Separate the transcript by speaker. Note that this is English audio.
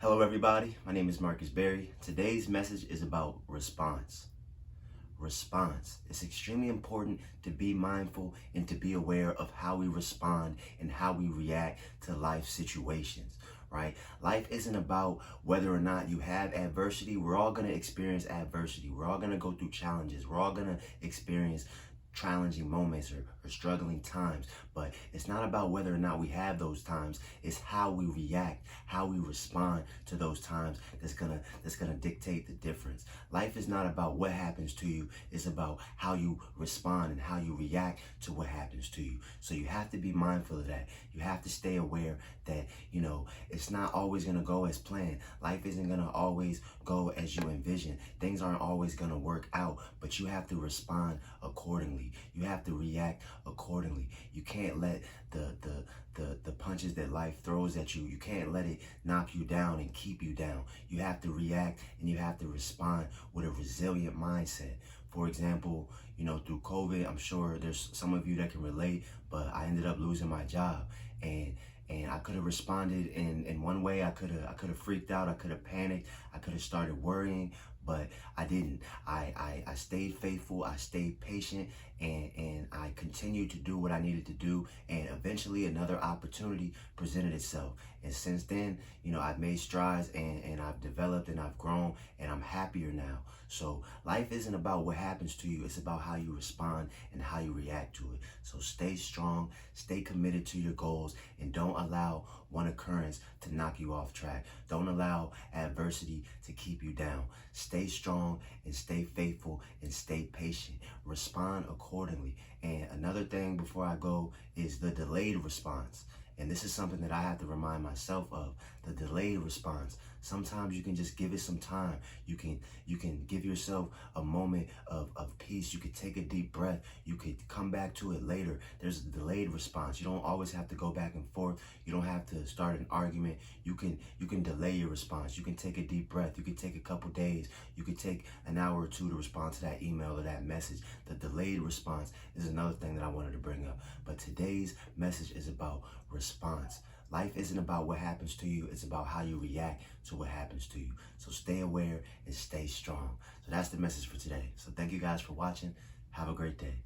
Speaker 1: Hello everybody, my name is Marcus Berry. Today's message is about response. Response. It's extremely important to be mindful and to be aware of how we respond and how we react to life situations, right? Life isn't about whether or not you have adversity. We're all going to experience adversity. We're all going to go through challenges. We're all going to experience challenging moments or struggling times, but it's not about whether or not we have those times. It's how we react, how we respond to those times that's gonna dictate the difference. Life is not about what happens to you. It's about how you respond and how you react to what happens to you. So you have to be mindful of that. You have to stay aware that, it's not always gonna go as planned. Life isn't gonna always go as you envision. Things aren't always gonna work out, but you have to respond accordingly. You have to react accordingly. You can't let the punches that life throws at you, you can't let it knock you down and keep you down. You have to react and you have to respond with a resilient mindset. For example, through COVID, I'm sure there's some of you that can relate, but I ended up losing my job, and I could have responded in one way. I could have freaked out. I could have panicked. I could have started worrying, but I didn't. I stayed faithful. I stayed patient, and I continued to do what I needed to do. And eventually another opportunity presented itself. And since then, I've made strides and I've developed and I've grown and I'm happier now. So life isn't about what happens to you. It's about how you respond and how you react to it. So stay strong, stay committed to your goals, and don't allow one occurrence to knock you off track. Don't allow adversity to keep you down. Stay strong and stay faithful and stay patient. Respond accordingly. And another thing before I go is the delayed response. And this is something that I have to remind myself of, the delayed response. Sometimes you can just give it some time. You can give yourself a moment of peace. You could take a deep breath. You could come back to it later. There's a delayed response. You don't always have to go back and forth. You don't have to start an argument. You can delay your response. You can take a deep breath. You can take a couple days. You could take an hour or two to respond to that email or that message. The delayed response is another thing that I wanted to bring up. But today's message is about response. Life isn't about what happens to you. It's about how you react to what happens to you. So stay aware and stay strong. So that's the message for today. So thank you guys for watching. Have a great day.